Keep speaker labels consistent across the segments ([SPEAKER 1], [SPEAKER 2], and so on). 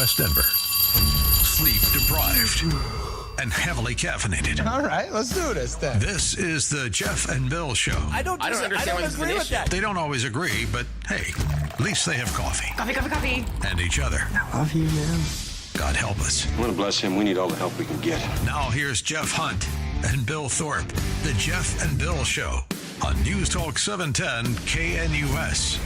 [SPEAKER 1] West Denver. Sleep deprived and heavily caffeinated.
[SPEAKER 2] All right, let's do this then.
[SPEAKER 1] This is the Jeff and Bill Show.
[SPEAKER 3] I don't agree with that.
[SPEAKER 1] They don't always agree, but hey, at least they have coffee.
[SPEAKER 3] Coffee.
[SPEAKER 1] And each other.
[SPEAKER 2] I love you, man.
[SPEAKER 1] God help us.
[SPEAKER 4] I want to bless him. We need all the help we can get.
[SPEAKER 1] Now here's Jeff Hunt and Bill Thorpe. The Jeff and Bill Show on News Talk 710 KNUS.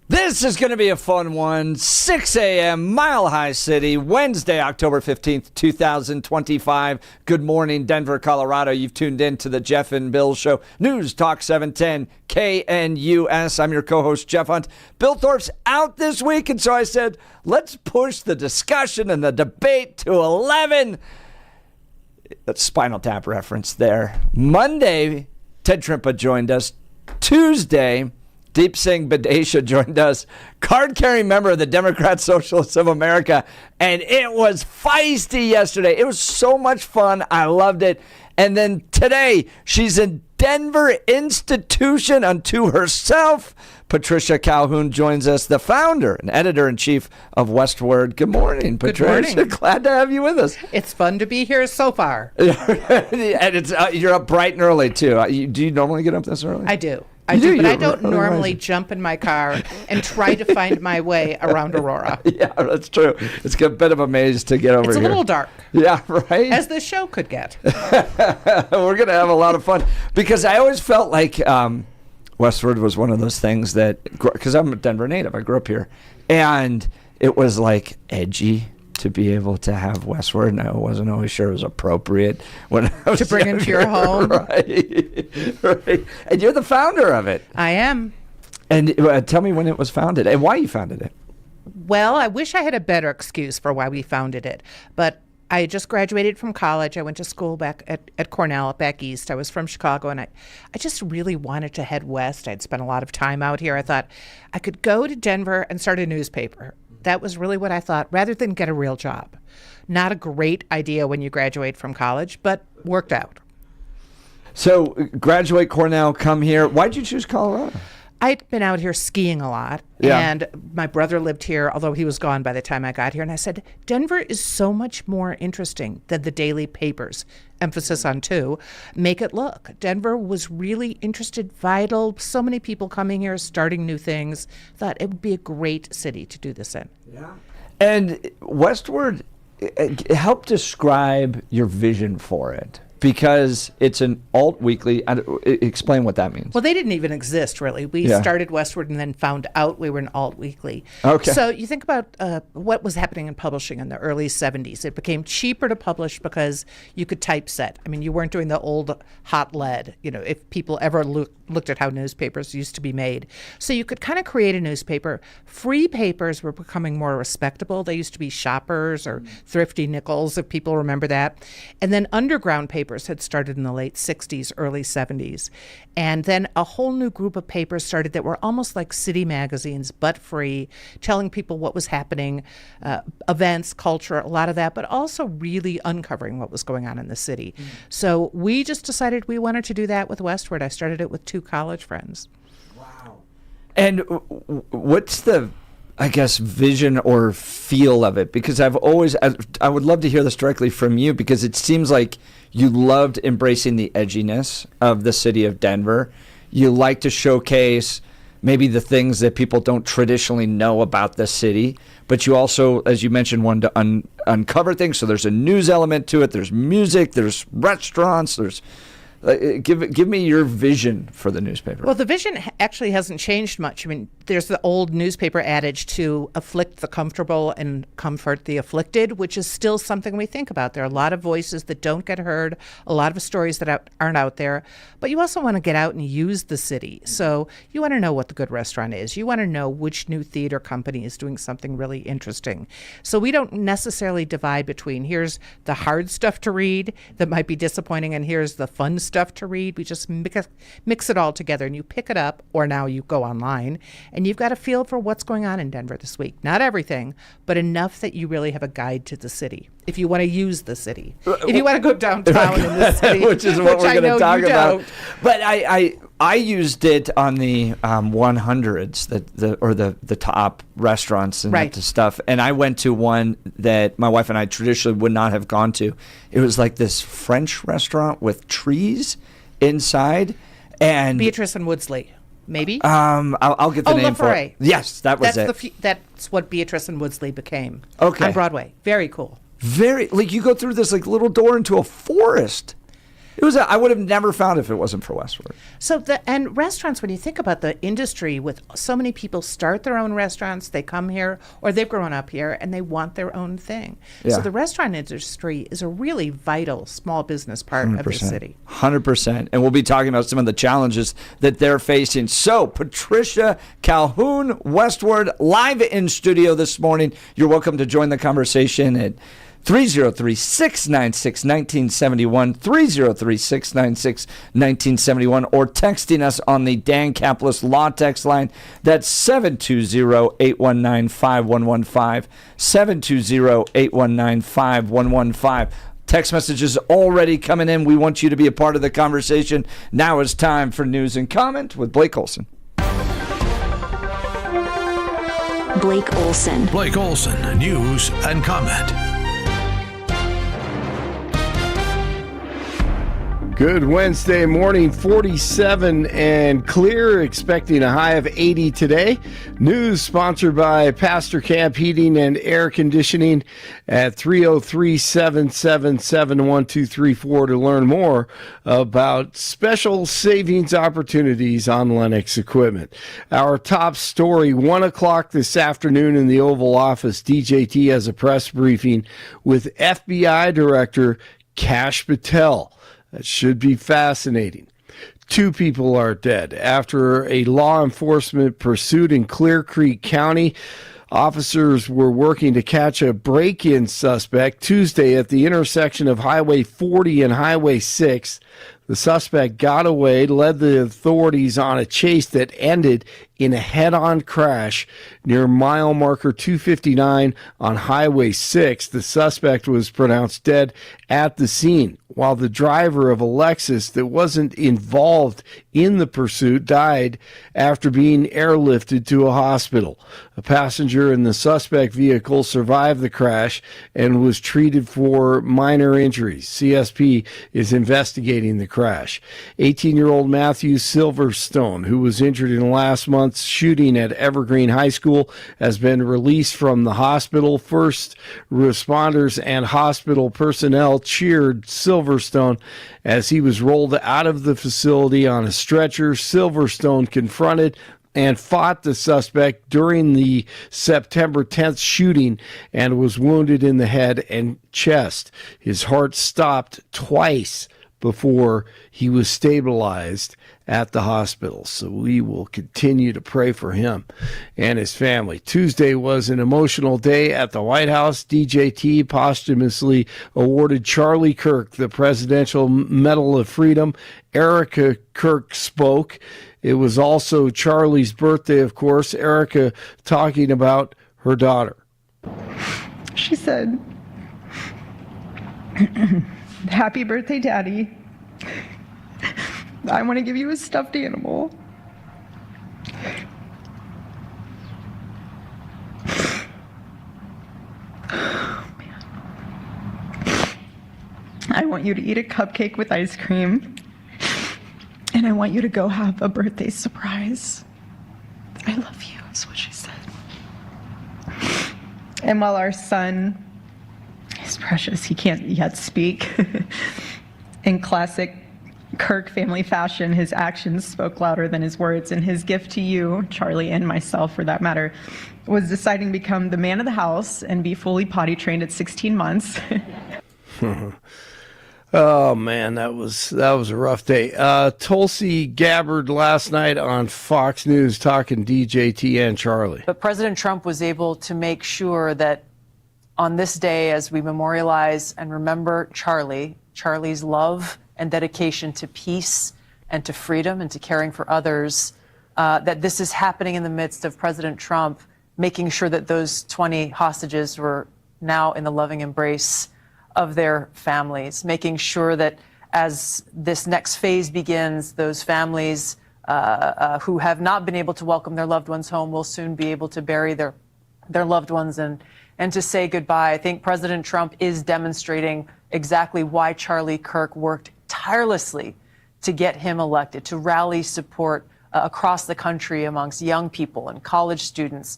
[SPEAKER 3] This is going to be a fun one. 6 a.m., Mile High City, Wednesday, October 15th, 2025. Good morning, Denver, Colorado. You've tuned in to the Jeff and Bill Show. News Talk 710 KNUS. I'm your co-host, Jeff Hunt. Bill Thorpe's out this week, and so I said, let's push the discussion and the debate to 11. That's Spinal Tap reference there. Monday, Ted Trimpa joined us. Tuesday, Deep Singh Badesha joined us, card-carrying member of the Democrat Socialists of America, and it was feisty yesterday. It was so much fun. I loved it. And then today, she's a Denver institution unto herself. Patricia Calhoun joins us, the founder and editor-in-chief of Westword. Good morning, Patricia. Good morning. Glad to have you with us.
[SPEAKER 5] It's fun to be here so far.
[SPEAKER 3] And it's you're up bright and early, too. Do you normally get up this early?
[SPEAKER 5] I do, but I don't normally jump in my car and try to find my way around Aurora.
[SPEAKER 3] Yeah, that's true. It's a bit of a maze to get over here.
[SPEAKER 5] It's a little dark.
[SPEAKER 3] Yeah, right?
[SPEAKER 5] As this show could get.
[SPEAKER 3] We're going to have a lot of fun. Because I always felt like Westword was one of those things that, because I'm a Denver native, I grew up here, and it was like edgy to be able to have Westword, and I wasn't always sure it was appropriate when I was
[SPEAKER 5] to bring into your home.
[SPEAKER 3] Right. And you're the founder of it.
[SPEAKER 5] I am.
[SPEAKER 3] And tell me when it was founded and why you founded it.
[SPEAKER 5] Well, I wish I had a better excuse for why we founded it, but I just graduated from college. I went to school back at Cornell, back east. I was from Chicago, and I just really wanted to head west. I'd spent a lot of time out here. I thought I could go to Denver and start a newspaper. That was really what I thought, rather than get a real job. Not a great idea when you graduate from college, but worked out.
[SPEAKER 3] So graduate Cornell, come here. Why'd you choose Colorado?
[SPEAKER 5] I'd been out here skiing a lot, and my brother lived here, although he was gone by the time I got here. And I said, Denver is so much more interesting than the daily papers, emphasis on two, make it look. Denver was really interested, vital, so many people coming here, starting new things. Thought it would be a great city to do this in.
[SPEAKER 3] Yeah. And Westword, help describe your vision for it. Because it's an alt weekly. Explain what that means.
[SPEAKER 5] Well, they didn't even exist, really. We started Westword and then found out we were an alt weekly.
[SPEAKER 3] Okay.
[SPEAKER 5] So you think about what was happening in publishing in the early 70s. It became cheaper to publish because you could typeset. I mean, you weren't doing the old hot lead, if people ever looked at how newspapers used to be made. So you could kind of create a newspaper. Free papers were becoming more respectable. They used to be Shoppers or Thrifty Nickels, if people remember that. And then underground papers had started in the late 60s, early 70s. And then a whole new group of papers started that were almost like city magazines, but free, telling people what was happening, events, culture, a lot of that, but also really uncovering what was going on in the city. So we just decided we wanted to do that with Westword. I started it with 2 college friends.
[SPEAKER 3] Wow. And what's the vision or feel of it? Because I would love to hear this directly from you, because it seems like you loved embracing the edginess of the city of Denver. You like to showcase maybe the things that people don't traditionally know about the city, but you also, as you mentioned, wanted to uncover things. So there's a news element to it. There's music, there's restaurants, there's Give me your vision for the newspaper.
[SPEAKER 5] Well, the vision actually hasn't changed much. I mean, there's the old newspaper adage to afflict the comfortable and comfort the afflicted, which is still something we think about. There are a lot of voices that don't get heard, a lot of stories that aren't out there. But you also want to get out and use the city. So you want to know what the good restaurant is. You want to know which new theater company is doing something really interesting. So we don't necessarily divide between here's the hard stuff to read that might be disappointing and here's the fun stuff to read. We just mix it all together, and you pick it up, or now you go online, and you've got a feel for what's going on in Denver this week. Not everything, but enough that you really have a guide to the city. If you want to use the city, if you want to go downtown in the city,
[SPEAKER 3] which is what we're going to talk about.
[SPEAKER 5] Don't.
[SPEAKER 3] But I used it on the 100s, the top restaurants and
[SPEAKER 5] right.
[SPEAKER 3] that stuff. And I went to one that my wife and I traditionally would not have gone to. It was like this French restaurant with trees inside. And
[SPEAKER 5] Beatrice and Woodsley, maybe.
[SPEAKER 3] I'll get the name for it. Yes, that was it.
[SPEAKER 5] That's what Beatrice and Woodsley became.
[SPEAKER 3] Okay.
[SPEAKER 5] On Broadway. Very cool.
[SPEAKER 3] You go through this like little door into a forest. I would have never found it if it wasn't for Westword.
[SPEAKER 5] So and restaurants, when you think about the industry, with so many people start their own restaurants, they come here or they've grown up here and they want their own thing.
[SPEAKER 3] Yeah.
[SPEAKER 5] So the restaurant industry is a really vital small business part
[SPEAKER 3] 100%.
[SPEAKER 5] of the city.
[SPEAKER 3] 100%. And we'll be talking about some of the challenges that they're facing. So Patricia, Calhoun, Westword, live in studio this morning. You're welcome to join the conversation at 303-696-1971, 303-696-1971, or texting us on the Dan Caplis Law text line. That's 720-819-5115, 720-819-5115. Text messages already coming in. We want you to be a part of the conversation. Now it's time for News and Comment with Blake Olson.
[SPEAKER 6] Blake Olson.
[SPEAKER 1] Blake Olson, News and Comment.
[SPEAKER 2] Good Wednesday morning, 47 and clear, expecting a high of 80 today. News sponsored by Pastor Camp Heating and Air Conditioning at 303-777-1234 to learn more about special savings opportunities on Lennox equipment. Our top story, 1 o'clock this afternoon in the Oval Office, DJT has a press briefing with FBI Director Kash Patel. That should be fascinating. 2 people are dead after a law enforcement pursuit in Clear Creek County. Officers were working to catch a break-in suspect Tuesday at the intersection of Highway 40 and Highway 6. The suspect got away, led the authorities on a chase that ended in a head-on crash near mile marker 259 on Highway 6. The suspect was pronounced dead at the scene, while the driver of a Lexus that wasn't involved in the pursuit died after being airlifted to a hospital. A passenger in the suspect vehicle survived the crash and was treated for minor injuries. CSP is investigating the crash. 18-year-old Matthew Silverstone, who was injured in last month's shooting at Evergreen High School, has been released from the hospital. First responders and hospital personnel cheered Silverstone as he was rolled out of the facility on a stretcher. Silverstone confronted and fought the suspect during the September 10th shooting and was wounded in the head and chest. His heart stopped twice before he was stabilized at the hospital. So we will continue to pray for him and his family. Tuesday was an emotional day at the White House. DJT posthumously awarded Charlie Kirk the Presidential Medal of Freedom. Erica Kirk spoke. It was also Charlie's birthday, of course. Erica talking about her daughter.
[SPEAKER 7] She said, "Happy birthday, Daddy. I want to give you a stuffed animal." Oh, man. "I want you to eat a cupcake with ice cream, and I want you to go have a birthday surprise. I love you," is what she said. And while our son is precious, he can't yet speak, in classic Kirk family fashion, his actions spoke louder than his words, and his gift to you, Charlie, and myself for that matter, was deciding to become the man of the house and be fully potty trained at 16 months.
[SPEAKER 2] Oh man, that was a rough day. Tulsi Gabbard last night on Fox News talking DJT and Charlie.
[SPEAKER 8] But President Trump was able to make sure that on this day, as we memorialize and remember Charlie's love and dedication to peace and to freedom and to caring for others, that this is happening in the midst of President Trump making sure that those 20 hostages were now in the loving embrace of their families, making sure that as this next phase begins, those families who have not been able to welcome their loved ones home will soon be able to bury their loved ones and to say goodbye. I think President Trump is demonstrating exactly why Charlie Kirk worked tirelessly to get him elected, to rally support across the country amongst young people and college students.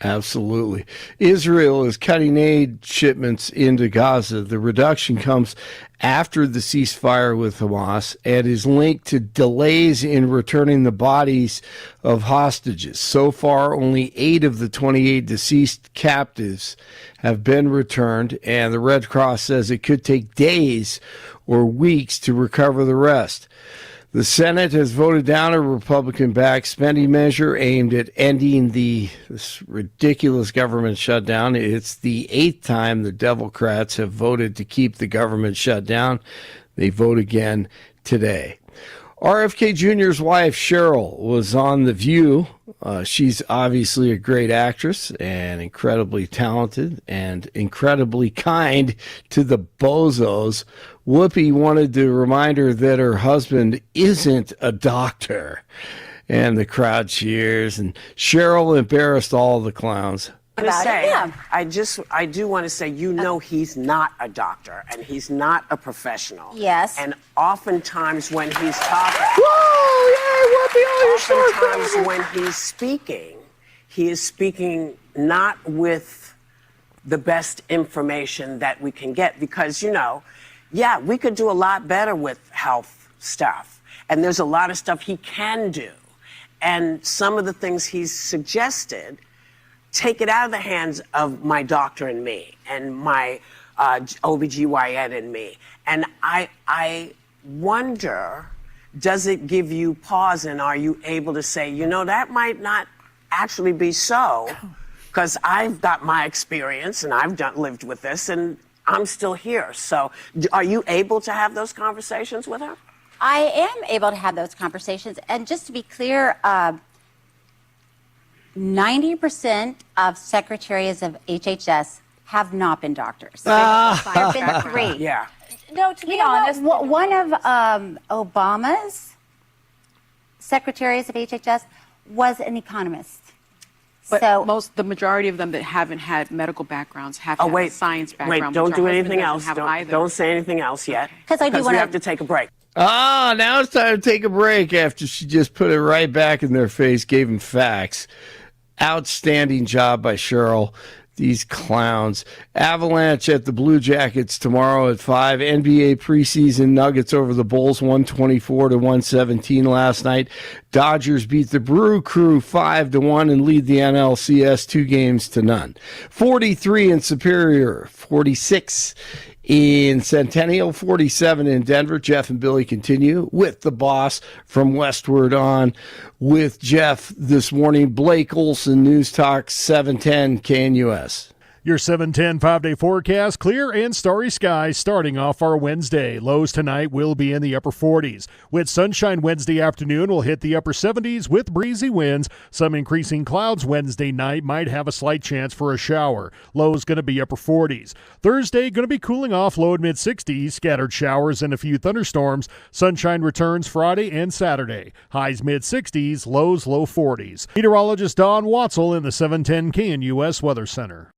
[SPEAKER 2] Absolutely. Israel is cutting aid shipments into Gaza. The reduction comes after the ceasefire with Hamas and is linked to delays in returning the bodies of hostages. So far, only 8 of the 28 deceased captives have been returned, and the Red Cross says it could take days or weeks to recover the rest. The Senate has voted down a Republican-backed spending measure aimed at ending this ridiculous government shutdown. It's the 8th time the Democrats have voted to keep the government shut down. They vote again today. RFK Jr.'s wife, Cheryl, was on The View. She's obviously a great actress and incredibly talented and incredibly kind to the bozos. Whoopi wanted to remind her that her husband isn't a doctor. And the crowd cheers, and Cheryl embarrassed all the clowns.
[SPEAKER 9] I do want to say, he's not a doctor and he's not a professional.
[SPEAKER 10] Yes.
[SPEAKER 9] And oftentimes when he's talking, oftentimes when he's speaking, he is speaking not with the best information that we can get because, we could do a lot better with health stuff. And there's a lot of stuff he can do. And some of the things he's suggested take it out of the hands of my doctor and me and my OBGYN and me. And I wonder, does it give you pause and are you able to say, that might not actually be so because I've got my experience and I've lived with this and I'm still here. So are you able to have those conversations with her?
[SPEAKER 10] I am able to have those conversations. And just to be clear, 90% of secretaries of HHS have not been doctors. There have been 3.
[SPEAKER 9] Yeah.
[SPEAKER 10] No, to be honest, one of Obama's secretaries of HHS was an economist.
[SPEAKER 11] But
[SPEAKER 10] So
[SPEAKER 11] the majority of them that haven't had medical backgrounds have had a science background.
[SPEAKER 9] Wait, don't
[SPEAKER 11] which
[SPEAKER 9] do
[SPEAKER 11] our
[SPEAKER 9] anything
[SPEAKER 11] husband
[SPEAKER 9] else.
[SPEAKER 11] doesn't have either.
[SPEAKER 9] Don't say anything else yet.
[SPEAKER 10] Because I do
[SPEAKER 9] we
[SPEAKER 10] want
[SPEAKER 9] have to take a break.
[SPEAKER 2] Now it's time to take a break after she just put it right back in their face, gave them facts. Outstanding job by Cheryl. These clowns. Avalanche at the Blue Jackets tomorrow at 5. NBA preseason Nuggets over the Bulls 124-117 last night. Dodgers beat the Brew Crew 5-1 and lead the NLCS 2-0. 43 in Superior, 46 in Centennial, 47 in Denver. Jeff and Billy continue with the boss from Westword on with Jeff this morning. Blake Olson, News Talk 710 KNUS.
[SPEAKER 12] Your 710 5-day forecast, clear and starry skies starting off our Wednesday. Lows tonight will be in the upper 40s. With sunshine Wednesday afternoon, we'll hit the upper 70s with breezy winds. Some increasing clouds Wednesday night might have a slight chance for a shower. Lows going to be upper 40s. Thursday going to be cooling off, low and mid-60s. Scattered showers and a few thunderstorms. Sunshine returns Friday and Saturday. Highs mid-60s, lows low 40s. Meteorologist Don Watzel in the 710 KNUS Weather Center.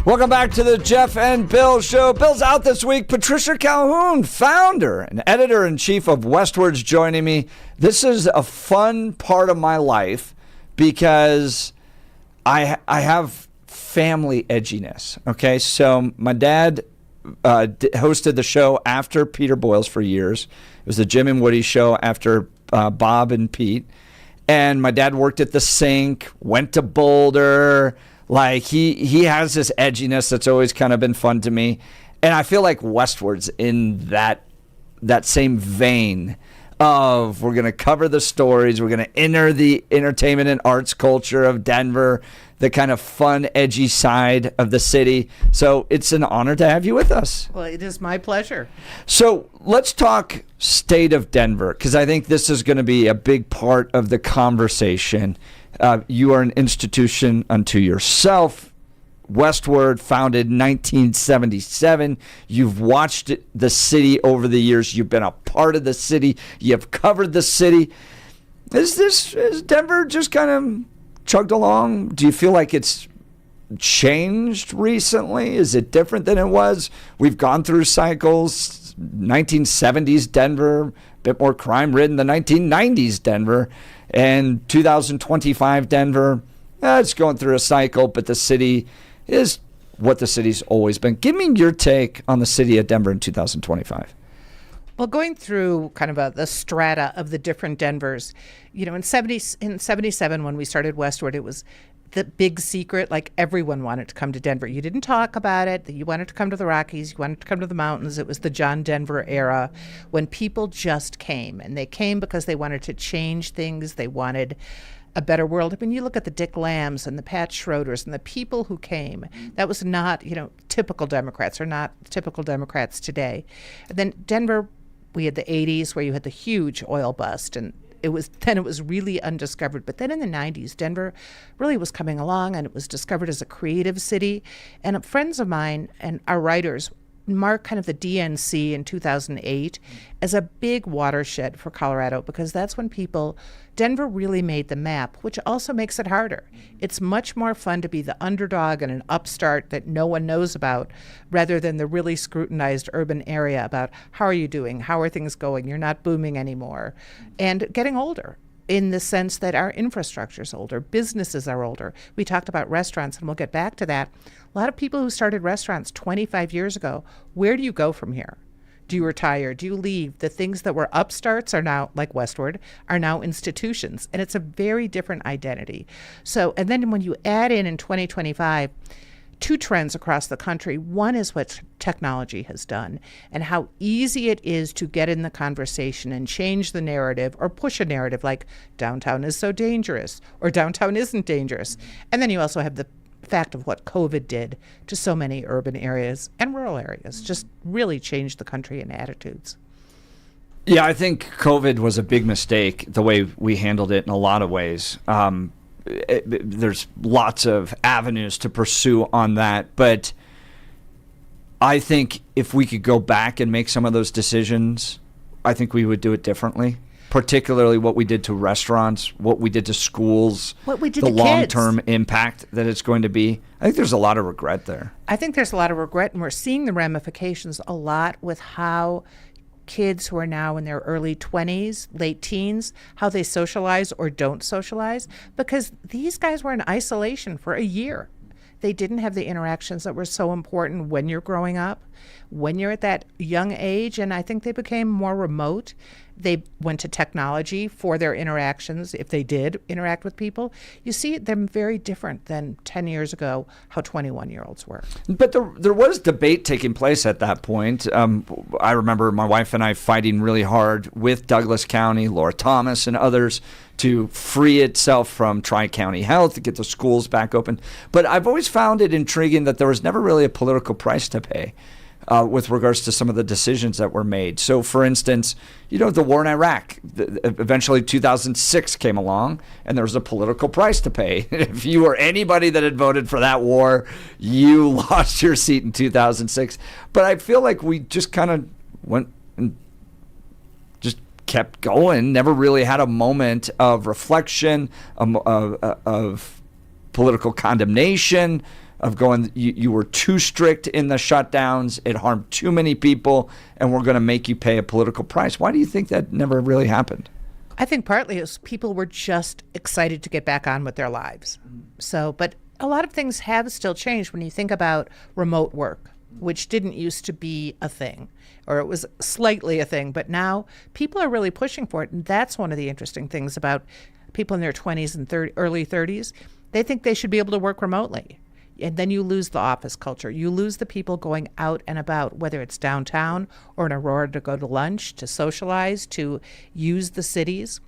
[SPEAKER 3] Welcome back to the Jeff and Bill Show. Bill's out this week. Patricia Calhoun, founder and editor-in-chief of Westword's joining me. This is a fun part of my life because I have family edginess. Okay, so my dad hosted the show after Peter Boyles for years. It was the Jim and Woody show after Bob and Pete. And my dad worked at the Sink, went to Boulder. Like, he has this edginess that's always kind of been fun to me. And I feel like Westword's in that same vein of we're going to cover the stories, we're going to enter the entertainment and arts culture of Denver, the kind of fun, edgy side of the city. So it's an honor to have you with us.
[SPEAKER 5] Well, it is my pleasure.
[SPEAKER 3] So let's talk state of Denver, because I think this is going to be a big part of the conversation. You are an institution unto yourself. Westword, founded 1977. You've watched the city over the years. You've been a part of the city. You've covered the city. Is Denver just kind of chugged along? Do you feel like it's changed recently? Is it different than it was? We've gone through cycles. 1970s Denver, a bit more crime-ridden than 1990s Denver. And 2025 Denver, it's going through a cycle, but the city is what the city's always been. Give me your take on the city of Denver in 2025.
[SPEAKER 5] Well, going through kind of the strata of the different Denvers, in 77 when we started Westword, it was the big secret. Like, everyone wanted to come to Denver. You didn't talk about it. You wanted to come to the Rockies. You wanted to come to the mountains. It was the John Denver era when people just came, and they came because they wanted to change things. They wanted a better world. I mean, you look at the Dick Lambs and the Pat Schroeders and the people who came. That was not, typical Democrats, or not typical Democrats today. And then Denver, we had the 80s where you had the huge oil bust, and it was really undiscovered. But then in the 90s, Denver really was coming along, and it was discovered as a creative city. And friends of mine and our writers mark kind of the DNC in 2008 as a big watershed for Colorado, because that's when Denver really made the map, which also makes it harder. It's much more fun to be the underdog and an upstart that no one knows about, rather than the really scrutinized urban area about how are you doing, how are things going, you're not booming anymore, and getting older, in the sense that our infrastructure is older, businesses are older. We talked about restaurants, and we'll get back to that. A lot of people who started restaurants 25 years ago, where do you go from here? Do you retire? Do you leave? The things that were upstarts are now, like Westword, are now institutions, and it's a very different identity. So, and then when you add in 2025, two trends across the country. One is what technology has done and how easy it is to get in the conversation and change the narrative, or push a narrative like downtown is so dangerous or downtown isn't dangerous. And then you also have the fact of what COVID did to so many urban areas and rural areas, just really changed the country and attitudes.
[SPEAKER 3] Yeah, I think COVID was a big mistake, the way we handled it in a lot of ways. There's lots of avenues to pursue on that, but I think if we could go back and make some of those decisions, I think we would do it differently. Particularly what we did to restaurants, what we did to schools,
[SPEAKER 5] what we did
[SPEAKER 3] the
[SPEAKER 5] to
[SPEAKER 3] long-term
[SPEAKER 5] kids.
[SPEAKER 3] Impact that it's going to be. I think there's a lot of regret there.
[SPEAKER 5] I think there's a lot of regret, and we're seeing the ramifications a lot with how kids who are now in their early 20s, late teens, how they socialize or don't socialize, because these guys were in isolation for a year. They didn't have the interactions that were so important when you're growing up, when you're at that young age, and I think they became more remote. They went to technology for their interactions, if they did interact with people. You see them very different than 10 years ago, how 21-year-olds were.
[SPEAKER 3] But there was debate taking place at that point. I remember my wife and I fighting really hard with Douglas County, Laura Thomas, and others to free itself from Tri-County Health, to get the schools back open. But I've always found it intriguing that there was never really a political price to pay with regards to some of the decisions that were made. So, for instance, the war in Iraq, eventually 2006 came along, and there was a political price to pay. If you were anybody that had voted for that war, you lost your seat in 2006. But I feel like we just kind of went and just kept going, never really had a moment of reflection, of political condemnation. of going, you were too strict in the shutdowns, it harmed too many people, and we're going to make you pay a political price. Why do you think that never really happened?
[SPEAKER 5] I think partly it was people were just excited to get back on with their lives. So, but a lot of things have still changed when you think about remote work, which didn't used to be a thing, or it was slightly a thing, but now people are really pushing for it. And that's one of the interesting things about people in their 20s and early 30s. They think they should be able to work remotely. And then you lose the office culture. You lose the people going out and about, whether it's downtown or in Aurora to go to lunch, to socialize, to use the cities.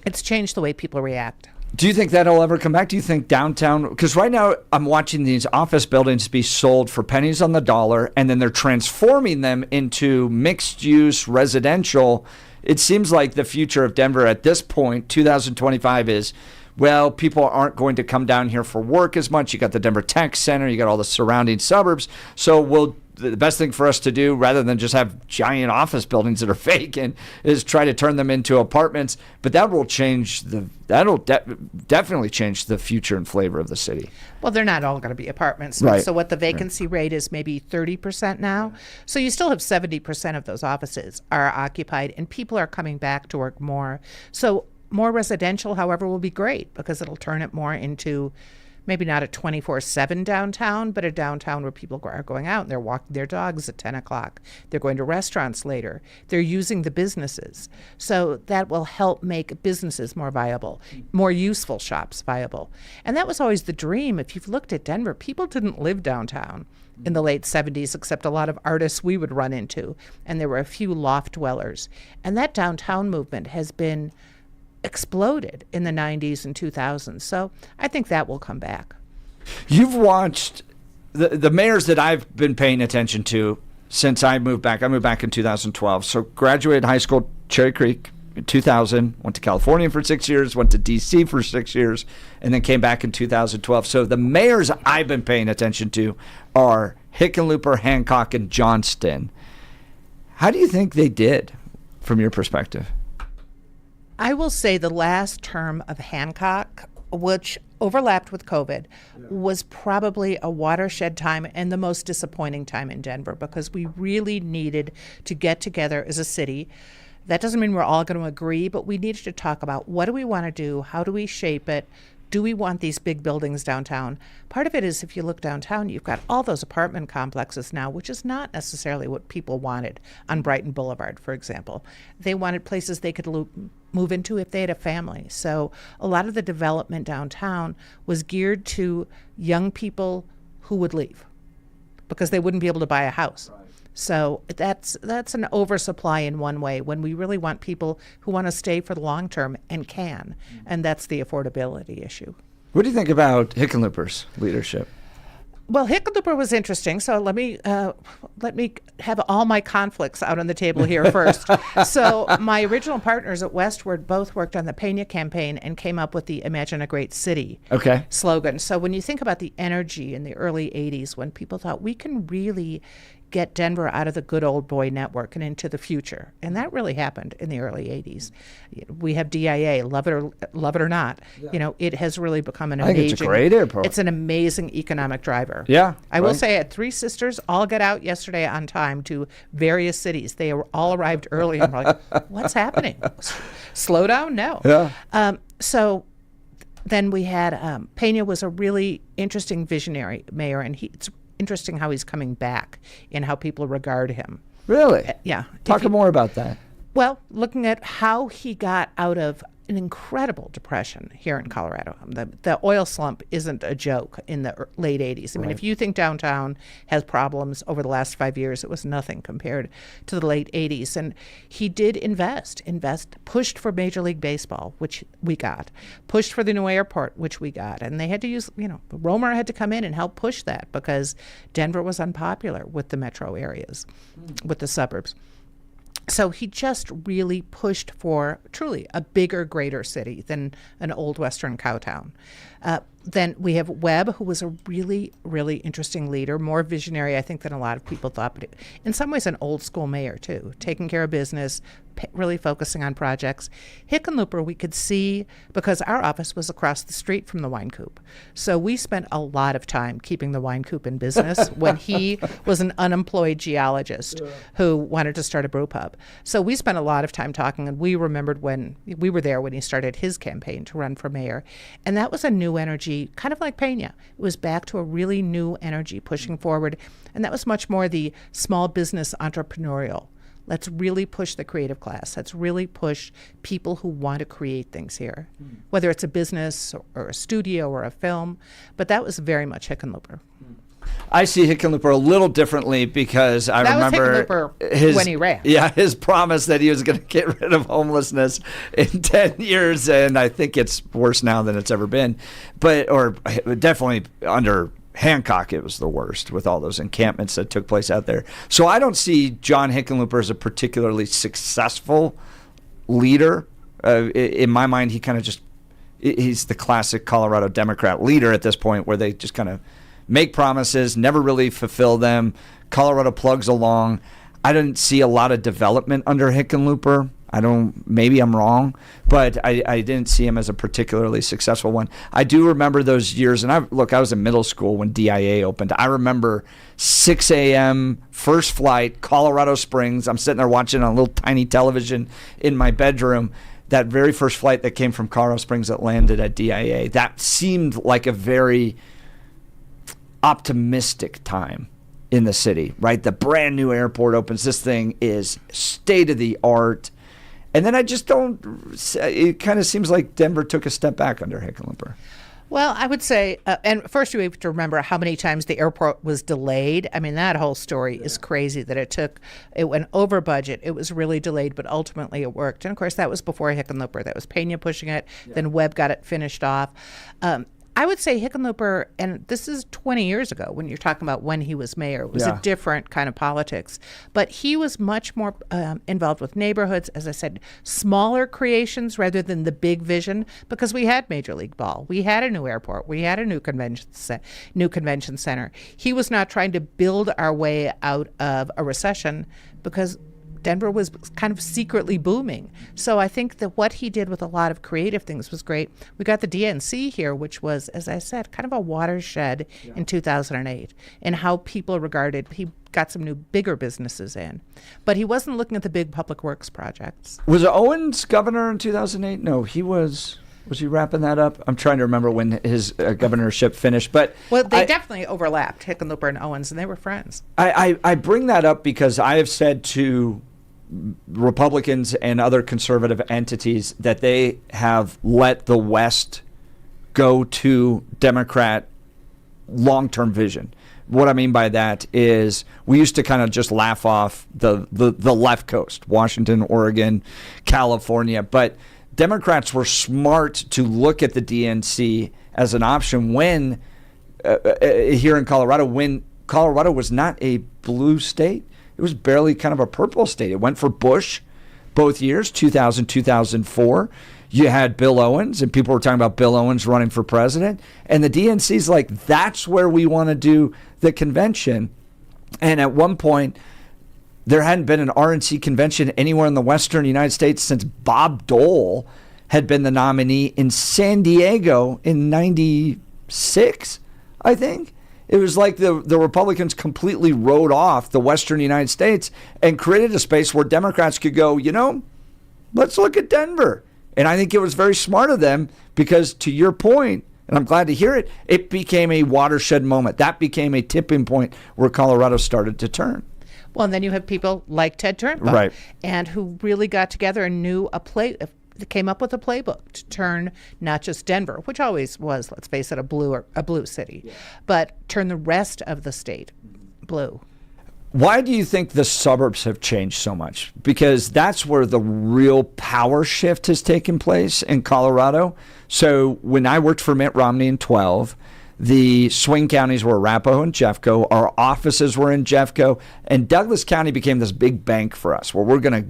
[SPEAKER 5] It's changed the way people react.
[SPEAKER 3] Do you think that'll ever come back? Do you think downtown, because right now I'm watching these office buildings be sold for pennies on the dollar, and then they're transforming them into mixed-use residential. It seems like the future of Denver at this point, 2025, is, well, people aren't going to come down here for work as much. You got the Denver Tech Center, you got all the surrounding suburbs. So the best thing for us to do, rather than just have giant office buildings that are vacant, is try to turn them into apartments. But that will change definitely change the future and flavor of the city.
[SPEAKER 5] Well, they're not all going to be apartments.
[SPEAKER 3] Right.
[SPEAKER 5] So what the vacancy rate is maybe 30% now. So you still have 70% of those offices are occupied, and people are coming back to work more. So more residential, however, will be great because it'll turn it more into maybe not a 24/7 downtown, but a downtown where people are going out and they're walking their dogs at 10 o'clock. They're going to restaurants later. They're using the businesses. So that will help make businesses more viable, more useful shops viable. And that was always the dream. If you've looked at Denver, people didn't live downtown in the late 70s, except a lot of artists we would run into. And there were a few loft dwellers. And that downtown movement has been exploded in the 90s and 2000s. So I think that will come back.
[SPEAKER 3] You've watched the mayors that I've been paying attention to since I moved back. I moved back in 2012. So graduated high school, Cherry Creek, in 2000, went to California for 6 years, went to D.C. for 6 years, and then came back in 2012. So the mayors I've been paying attention to are Hickenlooper, Hancock, and Johnston. How do you think they did from your perspective?
[SPEAKER 5] I will say the last term of Hancock, which overlapped with COVID, was probably a watershed time and the most disappointing time in Denver because we really needed to get together as a city. That doesn't mean we're all going to agree, but we needed to talk about what do we want to do? How do we shape it? Do we want these big buildings downtown? Part of it is if you look downtown, you've got all those apartment complexes now, which is not necessarily what people wanted on Brighton Boulevard, for example. They wanted places they could move into if they had a family. So a lot of the development downtown was geared to young people who would leave because they wouldn't be able to buy a house. Right. So that's an oversupply in one way when we really want people who want to stay for the long term and can, and that's the affordability issue.
[SPEAKER 3] What do you think about Hickenlooper's leadership?
[SPEAKER 5] Well, Hickenlooper was interesting. So let me have all my conflicts out on the table here first. So my original partners at Westword both worked on the Pena campaign and came up with the Imagine a Great City slogan. So when you think about the energy in the early 80s when people thought we can really get Denver out of the good old boy network and into the future. And that really happened in the early 80s. We have DIA, love it or not. Yeah. You know, it has really become an amazing,
[SPEAKER 3] I think it's a great airport.
[SPEAKER 5] It's an amazing economic driver.
[SPEAKER 3] Yeah.
[SPEAKER 5] I will say I had three sisters all get out yesterday on time to various cities. They all arrived early and were like, what's happening? Slow down? No.
[SPEAKER 3] Yeah.
[SPEAKER 5] So then we had, Pena was a really interesting visionary mayor, and it's interesting how he's coming back and how people regard him.
[SPEAKER 3] Really?
[SPEAKER 5] Yeah.
[SPEAKER 3] Talk more about that.
[SPEAKER 5] Well, looking at how he got out of an incredible depression here in Colorado. The oil slump isn't a joke in the late 80s. I mean, if you think downtown has problems over the last 5 years, it was nothing compared to the late 80s. And he did invest, pushed for Major League Baseball, which we got, pushed for the new airport, which we got. And they had to use, Romer had to come in and help push that because Denver was unpopular with the metro areas, with the suburbs. So he just really pushed for truly a bigger, greater city than an old Western cowtown. Then we have Webb, who was a really, really interesting leader, more visionary, I think, than a lot of people thought, but in some ways an old school mayor, too, taking care of business, really focusing on projects. Hickenlooper, we could see, because our office was across the street from the wine coop. So we spent a lot of time keeping the wine coop in business when he was an unemployed geologist who wanted to start a brew pub. So we spent a lot of time talking, and we remembered when we were there when he started his campaign to run for mayor. And that was a new energy, kind of like Pena. It was back to a really new energy pushing forward. And that was much more the small business entrepreneurial. Let's really push the creative class. Let's really push people who want to create things here, whether it's a business or a studio or a film. But that was very much Hickenlooper.
[SPEAKER 3] I see Hickenlooper a little differently because I remember
[SPEAKER 5] when he ran.
[SPEAKER 3] Yeah, his promise that he was going to get rid of homelessness in 10 years, and I think it's worse now than it's ever been. Or definitely under Hancock, it was the worst with all those encampments that took place out there. So I don't see John Hickenlooper as a particularly successful leader. In my mind, he's the classic Colorado Democrat leader at this point, where they just kind of make promises, never really fulfill them. Colorado plugs along. I didn't see a lot of development under Hickenlooper. Maybe I'm wrong, but I didn't see him as a particularly successful one. I do remember those years, and I was in middle school when DIA opened. I remember 6 a.m., first flight, Colorado Springs. I'm sitting there watching on a little tiny television in my bedroom. That very first flight that came from Colorado Springs that landed at DIA, that seemed like a very optimistic time in the city, right? The brand new airport opens. This thing is state of the art. And then it kind of seems like Denver took a step back under Hickenlooper.
[SPEAKER 5] Well, I would say, and first you have to remember how many times the airport was delayed. I mean, that whole story is crazy that it went over budget. It was really delayed, but ultimately it worked. And of course, that was before Hickenlooper. That was Pena pushing it. Yeah. Then Webb got it finished off. I would say Hickenlooper, and this is 20 years ago when you're talking about when he was mayor, it was a different kind of politics. But he was much more involved with neighborhoods, as I said, smaller creations rather than the big vision, because we had Major League Ball. We had a new airport. We had a new convention center. He was not trying to build our way out of a recession because Denver was kind of secretly booming. So I think that what he did with a lot of creative things was great. We got the DNC here, which was, as I said, kind of a watershed in 2008 in how people regarded, he got some new bigger businesses in. But he wasn't looking at the big public works projects.
[SPEAKER 3] Was Owens governor in 2008? No, he was. Was he wrapping that up? I'm trying to remember when his governorship finished. But
[SPEAKER 5] well, they definitely overlapped, Hickenlooper and Owens, and they were friends.
[SPEAKER 3] I bring that up because I have said to Republicans and other conservative entities that they have let the West go to Democrat long-term vision. What I mean by that is we used to kind of just laugh off the left coast, Washington, Oregon, California, but Democrats were smart to look at the DNC as an option when here in Colorado, when Colorado was not a blue state. It was barely kind of a purple state. It went for Bush both years, 2000, 2004. You had Bill Owens, and people were talking about Bill Owens running for president. And the DNC's like, that's where we want to do the convention. And at one point, there hadn't been an RNC convention anywhere in the western United States since Bob Dole had been the nominee in San Diego in 96, I think. It was like the Republicans completely wrote off the western United States and created a space where Democrats could go, let's look at Denver. And I think it was very smart of them because, to your point, and I'm glad to hear it, it became a watershed moment. That became a tipping point where Colorado started to turn.
[SPEAKER 5] Well, and then you have people like Ted Turnbull,
[SPEAKER 3] right,
[SPEAKER 5] and who really got together and came up with a playbook to turn not just Denver, which always was, let's face it, a blue city, but turn the rest of the state blue.
[SPEAKER 3] Why do you think the suburbs have changed so much? Because that's where the real power shift has taken place in Colorado. So when I worked for Mitt Romney in 2012, the swing counties were Arapahoe and Jeffco. Our offices were in Jeffco, and Douglas County became this big bank for us, where we're gonna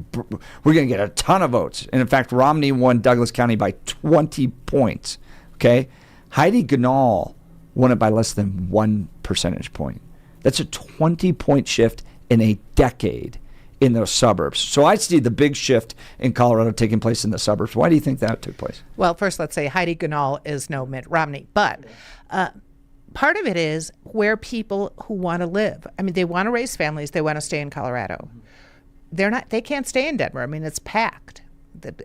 [SPEAKER 3] get a ton of votes. And in fact, Romney won Douglas County by 20 points. Okay, Heidi Ganahl won it by less than 1 percentage point. That's a 20-point shift in a decade in those suburbs. So I see the big shift in Colorado taking place in the suburbs. Why do you think that took place?
[SPEAKER 5] Well, first, let's say Heidi Ganahl is no Mitt Romney, but part of it is where people who want to live. I mean, they want to raise families. They want to stay in Colorado. They can't stay in Denver. I mean, it's packed.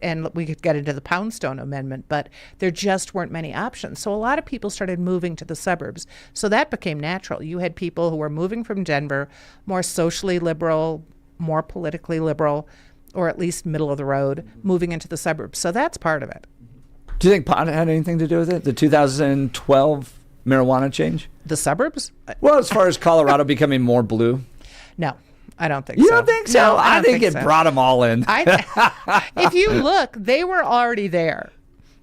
[SPEAKER 5] And we could get into the Poundstone Amendment, but there just weren't many options. So a lot of people started moving to the suburbs. So that became natural. You had people who were moving from Denver, more socially liberal, more politically liberal, or at least middle of the road, moving into the suburbs. So that's part of it.
[SPEAKER 3] Do you think pot had anything to do with it? The 2012 marijuana change?
[SPEAKER 5] The suburbs?
[SPEAKER 3] Well, as far as Colorado becoming more blue?
[SPEAKER 5] No. I don't think so.
[SPEAKER 3] You don't think so?
[SPEAKER 5] No,
[SPEAKER 3] I think it
[SPEAKER 5] so.
[SPEAKER 3] brought them all in.
[SPEAKER 5] If you look, they were already there.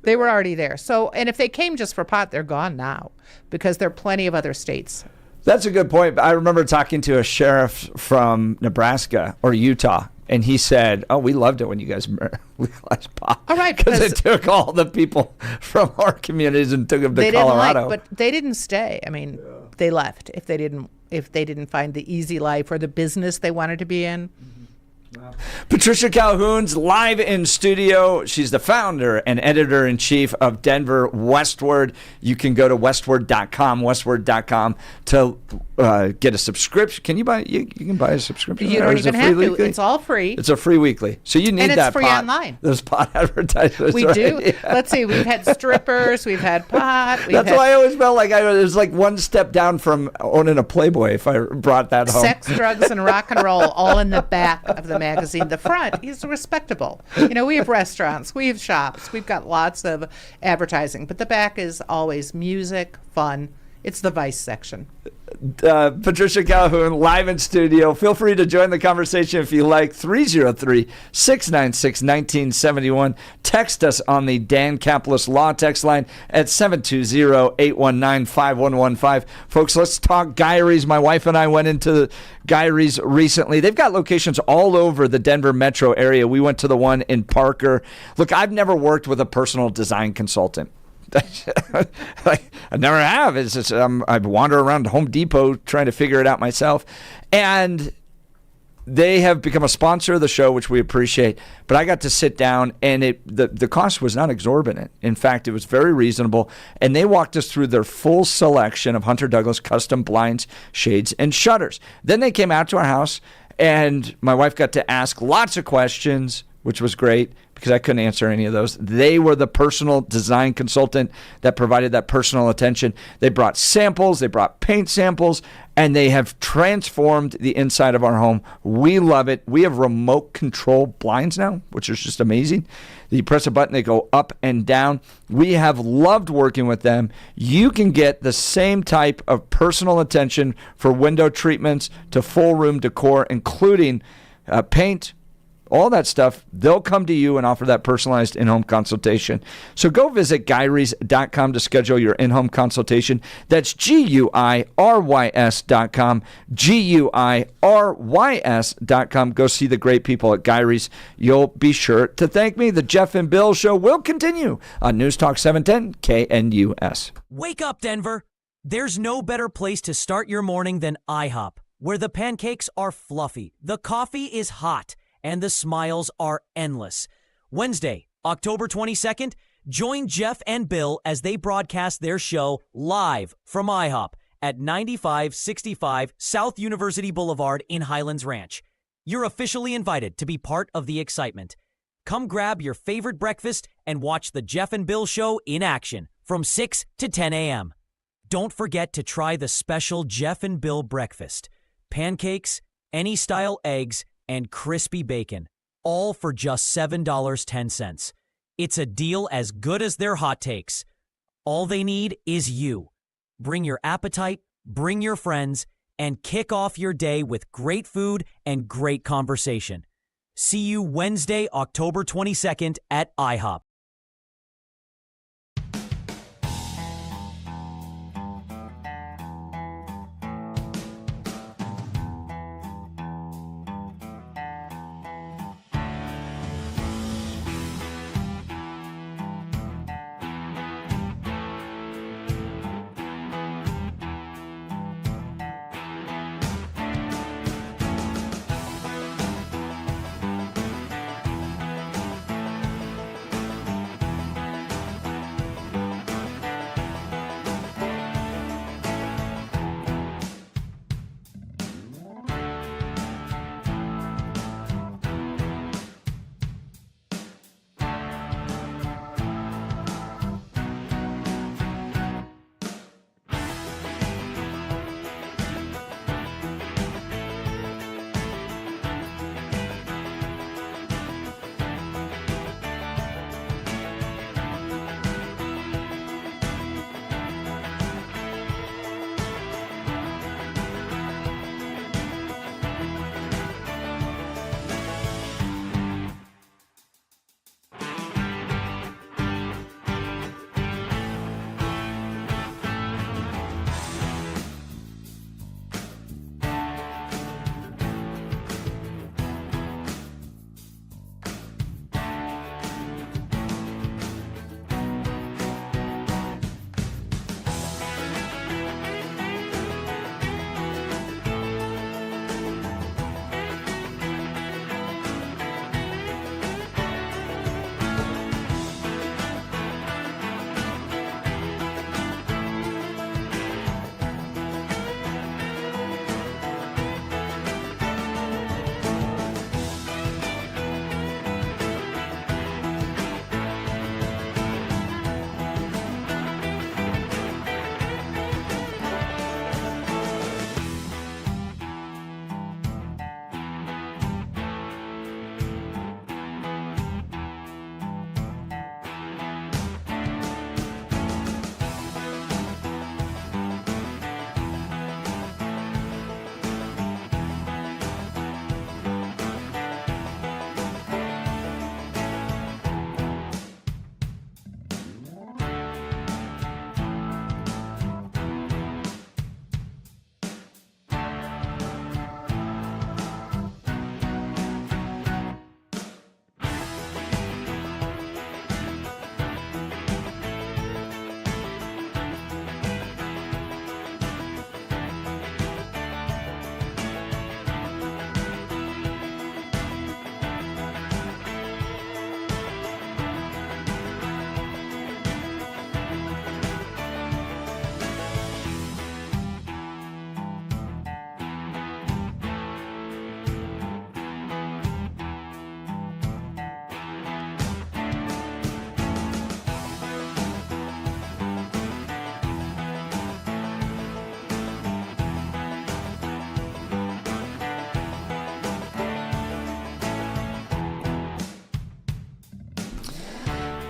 [SPEAKER 5] They were already there. So, and if they came just for pot, they're gone now because there are plenty of other states.
[SPEAKER 3] That's a good point. I remember talking to a sheriff from Nebraska or Utah, and he said, "Oh, we loved it when you guys legalized pot."
[SPEAKER 5] All right,
[SPEAKER 3] because it took all the people from our communities and took them to Colorado.
[SPEAKER 5] But they didn't stay. I mean, they left if they didn't find the easy life or the business they wanted to be in.
[SPEAKER 3] Wow. Patricia Calhoun's live in studio. She's the founder and editor-in-chief of Denver Westword. You can go to westword.com to get a subscription. Can you buy? You can buy a subscription.
[SPEAKER 5] You don't even have to. It's all free.
[SPEAKER 3] It's a free weekly. So you need
[SPEAKER 5] and
[SPEAKER 3] that.
[SPEAKER 5] It's free
[SPEAKER 3] pot,
[SPEAKER 5] online.
[SPEAKER 3] Those pot advertisements.
[SPEAKER 5] We
[SPEAKER 3] right?
[SPEAKER 5] do.
[SPEAKER 3] Yeah.
[SPEAKER 5] Let's see. We've had strippers. We've had pot.
[SPEAKER 3] That's why I always felt like I was like one step down from owning a Playboy if I brought that home.
[SPEAKER 5] Sex, drugs, and rock and roll all in the back of the magazine. The front is respectable. You know, we have restaurants, we have shops, we've got lots of advertising, but the back is always music, fun. It's the Vice section.
[SPEAKER 3] Patricia Calhoun, live in studio. Feel free to join the conversation if you like. 303-696-1971. Text us on the Dan Caplis Law text line at 720-819-5115. Folks, let's talk Guyries. My wife and I went into Guyries recently. They've got locations all over the Denver metro area. We went to the one in Parker. Look, I've never worked with a personal design consultant. I never have. It's just I wander around Home Depot trying to figure it out myself, and they have become a sponsor of the show, which we appreciate. But I got to sit down, and the cost was not exorbitant. In fact, it was very reasonable, and they walked us through their full selection of Hunter Douglas custom blinds, shades, and shutters. Then they came out to our house, and my wife got to ask lots of questions, which was great because I couldn't answer any of those. They were the personal design consultant that provided that personal attention. They brought samples, they brought paint samples, and they have transformed the inside of our home. We love it. We have remote control blinds now, which is just amazing. You press a button, they go up and down. We have loved working with them. You can get the same type of personal attention for window treatments to full room decor, including paint, all that stuff. They'll come to you and offer that personalized in-home consultation. So go visit Guyries.com to schedule your in-home consultation. That's GUIRYS.com, GUIRYS.com. Go see the great people at Guyries. You'll be sure to thank me. The Jeff and Bill Show will continue on News Talk 710 KNUS.
[SPEAKER 13] Wake up, Denver. There's no better place to start your morning than IHOP, where the pancakes are fluffy, the coffee is hot, and the smiles are endless. Wednesday, October 22nd, join Jeff and Bill as they broadcast their show live from IHOP at 9565 South University Boulevard in Highlands Ranch. You're officially invited to be part of the excitement. Come grab your favorite breakfast and watch the Jeff and Bill Show in action from 6 to 10 a.m. Don't forget to try the special Jeff and Bill breakfast. Pancakes, any style eggs, and crispy bacon, all for just $7.10. It's a deal as good as their hot takes. All they need is you. Bring your appetite, bring your friends, and kick off your day with great food and great conversation. See you Wednesday, October 22nd at IHOP.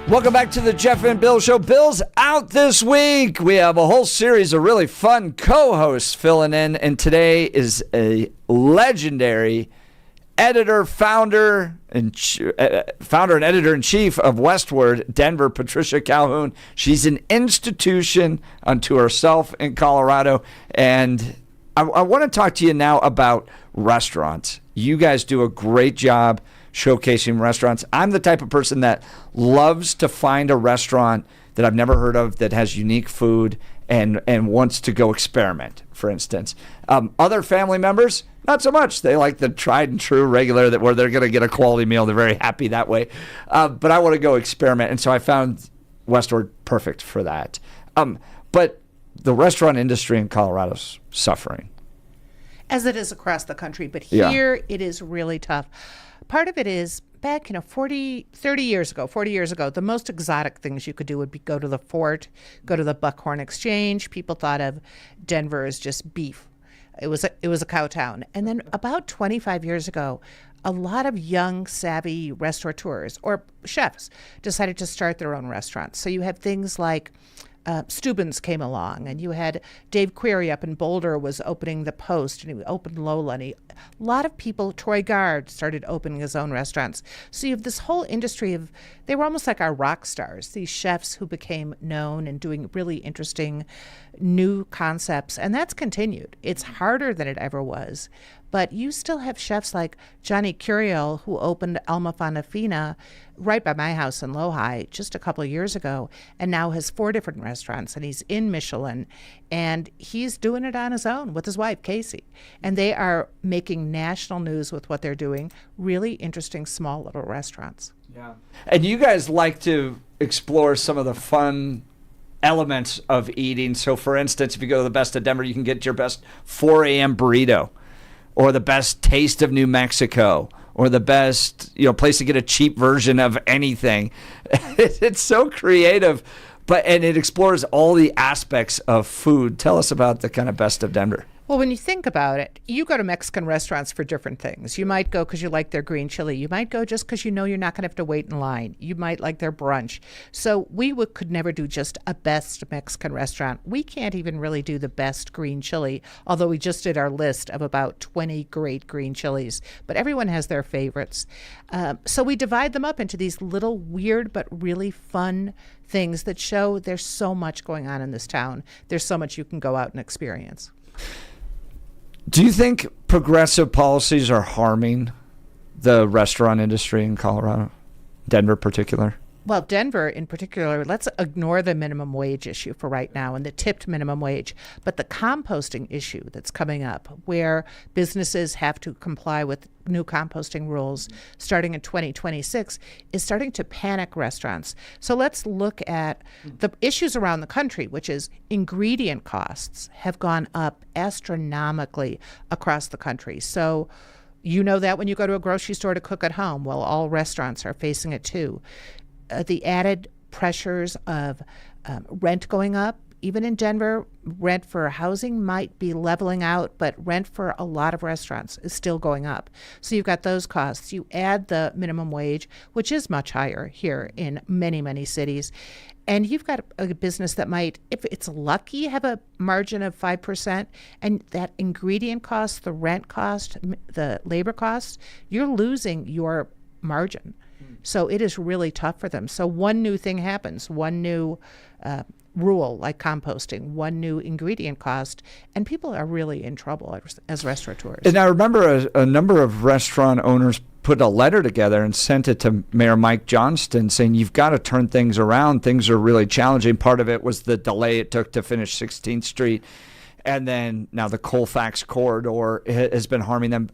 [SPEAKER 3] Welcome back to the Jeff and Bill Show. Bill's out this week. We have a whole series of really fun co-hosts filling in, and today is a legendary editor, founder, and editor-in-chief of Westword, Denver, Patricia Calhoun. She's an institution unto herself in Colorado, and I want to talk to you now about restaurants. You guys do a great job showcasing restaurants. I'm the type of person that loves to find a restaurant that I've never heard of that has unique food and wants to go experiment, for instance. Other family members, not so much. They like the tried and true regular where they're going to get a quality meal. They're very happy that way. But I want to go experiment. And so I found Westword perfect for that. But the restaurant industry in Colorado's suffering.
[SPEAKER 5] As it is across the country. But here it is really tough. Part of it is back, 40 years ago, the most exotic things you could do would be go to the Fort, go to the Buckhorn Exchange. People thought of Denver as just beef. It was a cow town. And then about 25 years ago, a lot of young, savvy restaurateurs or chefs decided to start their own restaurants. So you have things like Steuben's came along, and you had Dave Query up in Boulder was opening the Post, and he opened Lola. And a lot of people, Troy Gard started opening his own restaurants. So you have this whole industry of, they were almost like our rock stars, these chefs who became known and doing really interesting new concepts, and that's continued. It's harder than it ever was. But you still have chefs like Johnny Curiel, who opened Alma Fanafina right by my house in Lohi just a couple of years ago, and now has 4 different restaurants, and he's in Michelin, and he's doing it on his own with his wife, Casey. And they are making national news with what they're doing, really interesting small little restaurants.
[SPEAKER 3] Yeah. And you guys like to explore some of the fun elements of eating. So, for instance, if you go to the Best of Denver, you can get your best 4 a.m. burrito, or the best taste of New Mexico, or the best place to get a cheap version of anything. It's so creative, and it explores all the aspects of food. Tell us about the kind of Best of Denver.
[SPEAKER 5] Well, when you think about it, you go to Mexican restaurants for different things. You might go because you like their green chili. You might go just because you know you're not going to have to wait in line. You might like their brunch. So we could never do just a best Mexican restaurant. We can't even really do the best green chili, although we just did our list of about 20 great green chilies. But everyone has their favorites. So we divide them up into these little weird but really fun things that show there's so much going on in this town. There's so much you can go out and experience.
[SPEAKER 3] Do you think progressive policies are harming the restaurant industry in Colorado, Denver particular?
[SPEAKER 5] Well, Denver in particular, let's ignore the minimum wage issue for right now and the tipped minimum wage, but the composting issue that's coming up where businesses have to comply with new composting rules starting in 2026 is starting to panic restaurants. So let's look at the issues around the country, which is ingredient costs have gone up astronomically across the country. So you know that when you go to a grocery store to cook at home, well, all restaurants are facing it too. The added pressures of rent going up. Even in Denver, rent for housing might be leveling out, but rent for a lot of restaurants is still going up. So you've got those costs. You add the minimum wage, which is much higher here in many, many cities. And you've got a business that might, if it's lucky, have a margin of 5%. And that ingredient cost, the rent cost, the labor cost, you're losing your margin. So it is really tough for them. So one new thing happens, one new rule like composting, one new ingredient cost, and people are really in trouble as restaurateurs.
[SPEAKER 3] And I remember a number of restaurant owners put a letter together and sent it to Mayor Mike Johnston saying, you've got to turn things around. Things are really challenging. Part of it was the delay it took to finish 16th Street. And then now the Colfax corridor has been harming them.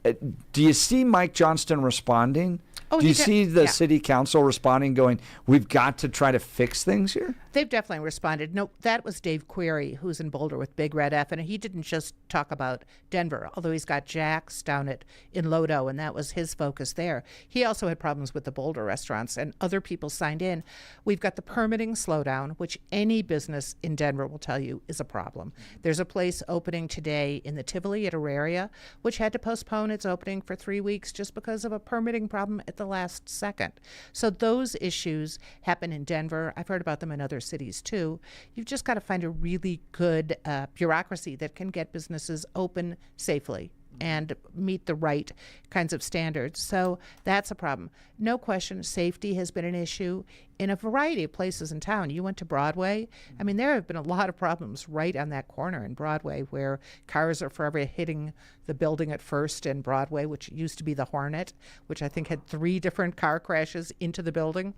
[SPEAKER 3] Do you see Mike Johnston responding? Do you see the city council responding, going, we've got to try to fix things here?
[SPEAKER 5] They've definitely responded. No, that was Dave Query, who's in Boulder with Big Red F, and he didn't just talk about Denver, although he's got Jack's down in Lodo, and that was his focus there. He also had problems with the Boulder restaurants, and other people signed in. We've got the permitting slowdown, which any business in Denver will tell you is a problem. There's a place opening today in the Tivoli at Auraria, which had to postpone its opening for 3 weeks just because of a permitting problem at at the last second. So those issues happen in Denver. I've heard about them in other cities too. You've just got to find a really good bureaucracy that can get businesses open safely and meet the right kinds of standards. So that's a problem. No question, safety has been an issue in a variety of places in town. You went to Broadway. I mean, there have been a lot of problems right on that corner in Broadway where cars are forever hitting the building at First and Broadway, which used to be the Hornet, which I think had 3 different car crashes into the building.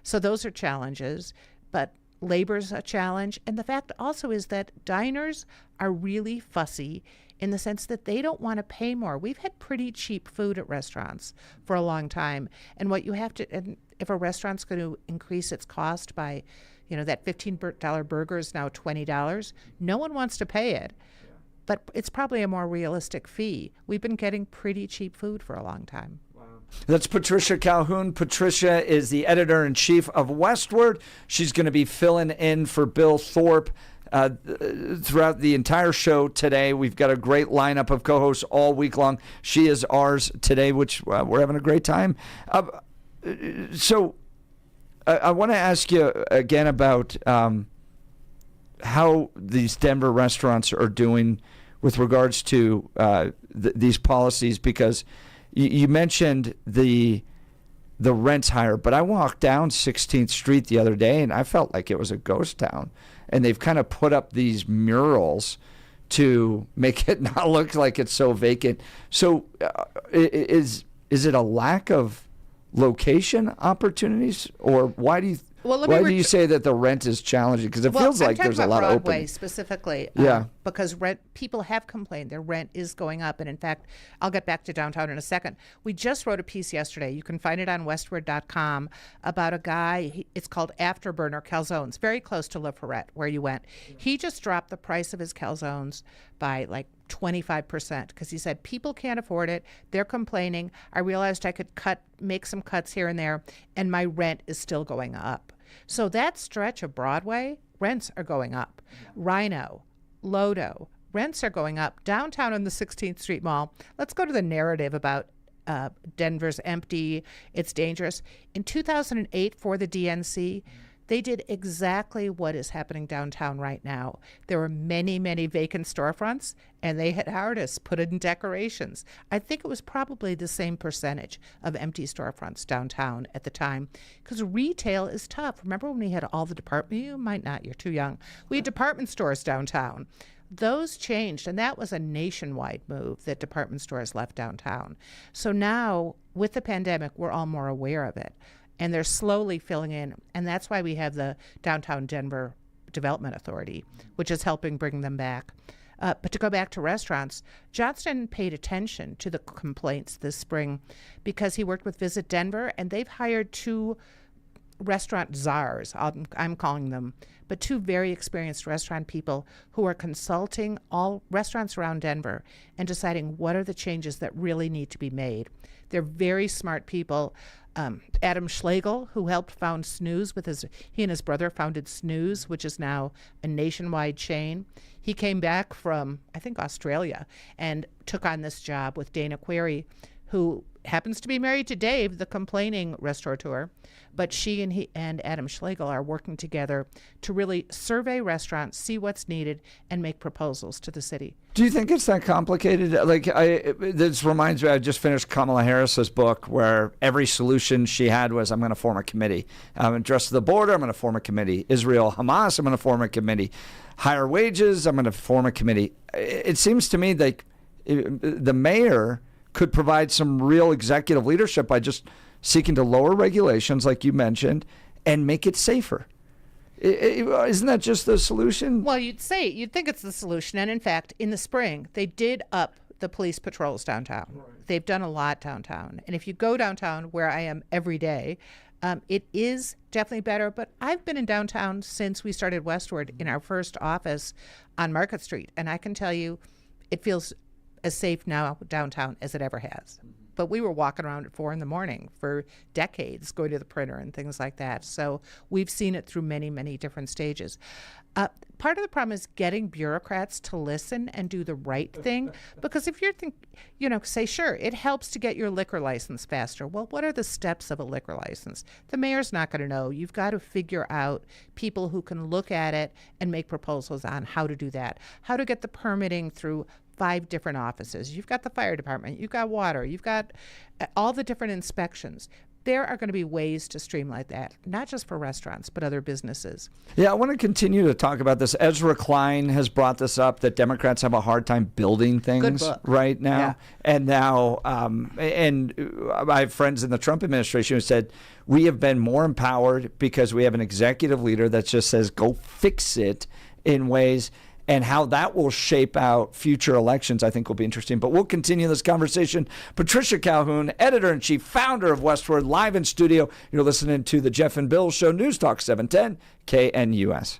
[SPEAKER 5] So those are challenges. But labor's a challenge. And the fact also is that diners are really fussy in the sense that they don't want to pay more. We've had pretty cheap food at restaurants for a long time. And what you have to, and if a restaurant's going to increase its cost by, that $15 burger is now $20, no one wants to pay it. But it's probably a more realistic fee. We've been getting pretty cheap food for a long time.
[SPEAKER 3] That's Patricia Calhoun. Patricia is the editor-in-chief of Westword. She's going to be filling in for Bill Thorpe throughout the entire show today. We've got a great lineup of co-hosts all week long. She is ours today, which we're having a great time. So I want to ask you again about how these Denver restaurants are doing with regards to these policies, because you mentioned the rent's higher, but I walked down 16th Street the other day and I felt like it was a ghost town. And they've kind of put up these murals to make it not look like it's so vacant. So is it a lack of location opportunities, or why do you say that the rent is challenging? Because it feels like there's a lot of
[SPEAKER 5] Broadway
[SPEAKER 3] opening.
[SPEAKER 5] Specifically, because people have complained their rent is going up, and in fact, I'll get back to downtown in a second. We just wrote a piece yesterday. You can find it on Westword.com about a guy. It's called Afterburner Calzones, very close to La Ferrette, where you went. He just dropped the price of his calzones by like 25% because he said people can't afford it. They're complaining. I realized I could make some cuts here and there, and my rent is still going up. So that stretch of Broadway, rents are going up. Rhino, Lodo, rents are going up. Downtown in the 16th Street Mall, let's go to the narrative about Denver's empty, it's dangerous. In 2008 for the DNC, they did exactly what is happening downtown right now. There were many, many vacant storefronts, and they had artists put in decorations. I think it was probably the same percentage of empty storefronts downtown at the time, because retail is tough. Remember when we had all the you might not, you're too young. We had department stores downtown. Those changed, and that was a nationwide move that department stores left downtown. So now, with the pandemic, we're all more aware of it. And they're slowly filling in. And that's why we have the Downtown Denver Development Authority, which is helping bring them back. But to go back to restaurants, Johnston paid attention to the complaints this spring because he worked with Visit Denver, and they've hired 2 restaurant czars, I'm calling them, but 2 very experienced restaurant people who are consulting all restaurants around Denver and deciding what are the changes that really need to be made. They're very smart people. Adam Schlegel, who helped found Snooze he and his brother founded Snooze, which is now a nationwide chain. He came back from, I think, Australia and took on this job with Dana Query, who happens to be married to Dave, the complaining restaurateur. But she and Adam Schlegel are working together to really survey restaurants, see what's needed, and make proposals to the city.
[SPEAKER 3] Do you think it's that complicated? This reminds me, I just finished Kamala Harris's book where every solution she had was, I'm going to form a committee. Address the border, I'm going to form a committee. Israel, Hamas, I'm going to form a committee. Higher wages, I'm going to form a committee. It seems to me like the mayor could provide some real executive leadership by just seeking to lower regulations, like you mentioned, and make it safer. Isn't that just the solution?
[SPEAKER 5] Well, you'd think it's the solution. And in fact, in the spring, they did up the police patrols downtown. Right. They've done a lot downtown. And if you go downtown, where I am every day, it is definitely better. But I've been in downtown since we started Westword in our first office on Market Street. And I can tell you, it feels as safe now downtown as it ever has. but we were walking around at 4 a.m. for decades, going to the printer and things like that. So we've seen it through many, many different stages. Part of the problem is getting bureaucrats to listen and do the right thing. Because if you're say, sure, it helps to get your liquor license faster. Well, what are the steps of a liquor license? The mayor's not going to know. You've got to figure out people who can look at it and make proposals on how to do that, how to get the permitting through 5 different offices. You've got the fire department, you've got water, you've got all the different inspections. There are going to be ways to streamline that, not just for restaurants, but other businesses.
[SPEAKER 3] Yeah, I want to continue to talk about this. Ezra Klein has brought this up, that Democrats have a hard time building things right now.
[SPEAKER 5] Yeah.
[SPEAKER 3] And now, and I have friends in the Trump administration who said, we have been more empowered because we have an executive leader that just says, go fix it in ways. And how that will shape out future elections, I think, will be interesting. But we'll continue this conversation. Patricia Calhoun, editor-in-chief, founder of Westword, live in studio. You're listening to the Jeff and Bill Show, News Talk 710 KNUS.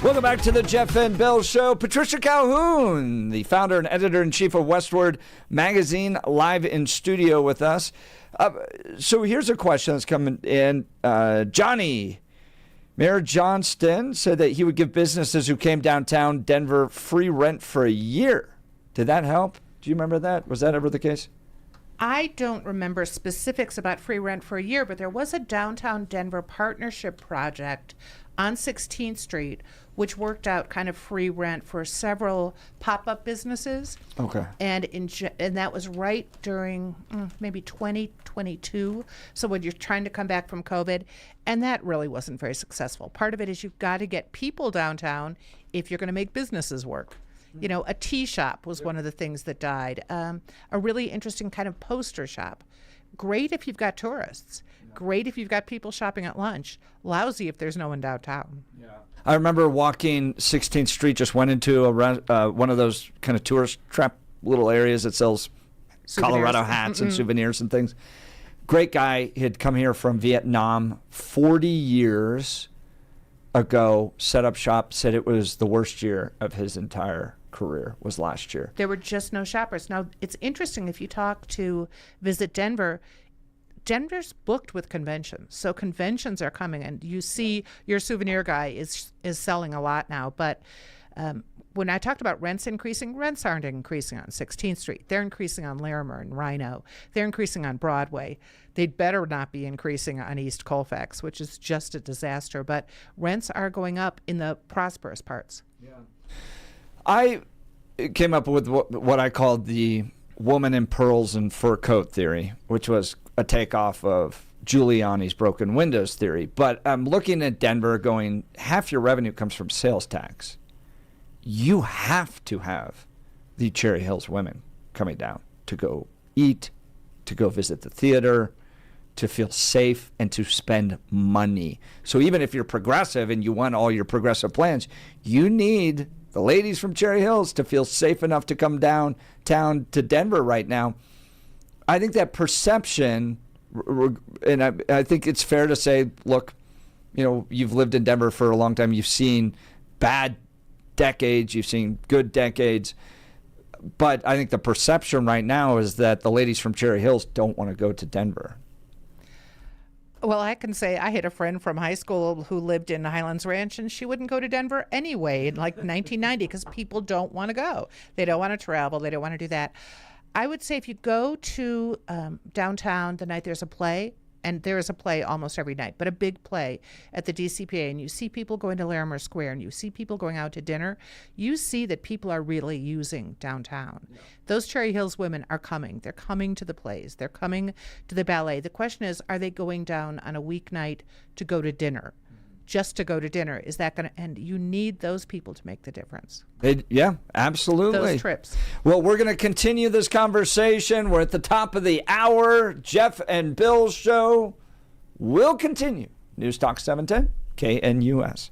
[SPEAKER 3] Welcome back to the Jeff and Bill Show. Patricia Calhoun, the founder and editor-in-chief of Westword magazine, live in studio with us. So here's a question that's coming in. Johnny, Mayor Johnston said that he would give businesses who came downtown Denver free rent for a year. Did that help? Do you remember that? Was that ever the case?
[SPEAKER 5] I don't remember specifics about free rent for a year, but there was a downtown Denver partnership project on 16th Street, which worked out kind of free rent for several pop-up businesses.
[SPEAKER 3] Okay.
[SPEAKER 5] And and that was right during maybe 2022. So when you're trying to come back from COVID, and that really wasn't very successful. Part of it is you've got to get people downtown if you're going to make businesses work. You know, a tea shop was one of the things that died. A really interesting kind of poster shop. Great if you've got tourists. Great if you've got people shopping at lunch. Lousy if there's no one downtown. Yeah.
[SPEAKER 3] I remember walking 16th Street, just went into one of those kind of tourist trap little areas that sells Colorado hats and souvenirs and things. Great guy. He had come here from Vietnam 40 years ago, set up shop, said it was the worst year of his entire career was last year.
[SPEAKER 5] There were just no shoppers. Now, it's interesting if you talk to Visit Denver, Denver's booked with conventions. So conventions are coming, and you see your souvenir guy is selling a lot now. But when I talked about rents increasing, rents aren't increasing on 16th Street. They're increasing on Larimer and Rhino. They're increasing on Broadway. They'd better not be increasing on East Colfax, which is just a disaster. But rents are going up in the prosperous parts.
[SPEAKER 3] Yeah. I came up with what I called the woman in pearls and fur coat theory, which was a takeoff of Giuliani's broken windows theory. But I'm looking at Denver going, half your revenue comes from sales tax. You have to have the Cherry Hills women coming down to go eat, to go visit the theater, to feel safe, and to spend money. So even if you're progressive and you want all your progressive plans, you need the ladies from Cherry Hills to feel safe enough to come downtown to Denver right now. I think that perception, and I think it's fair to say, look, you know, you've lived in Denver for a long time. You've seen bad decades. You've seen good decades. But I think the perception right now is that the ladies from Cherry Hills don't want to go to Denver.
[SPEAKER 5] Well, I can say I had a friend from high school who lived in Highlands Ranch, and she wouldn't go to Denver anyway in like 1990 because people don't want to go. They don't want to travel. They don't want to do that. I would say if you go to downtown the night there's a play, and there is a play almost every night, but a big play at the DCPA, and you see people going to Larimer Square, and you see people going out to dinner, you see that people are really using downtown. Yeah. Those Cherry Hills women are coming. They're coming to the plays. They're coming to the ballet. The question is, are they going down on a weeknight to go to dinner? Just to go to dinner, is that going to end? You need those people to make the difference.
[SPEAKER 3] Yeah, absolutely.
[SPEAKER 5] Those trips.
[SPEAKER 3] Well, we're going to continue this conversation. We're at the top of the hour. Jeff and Bill's show will continue. News Talk 710, KNUS.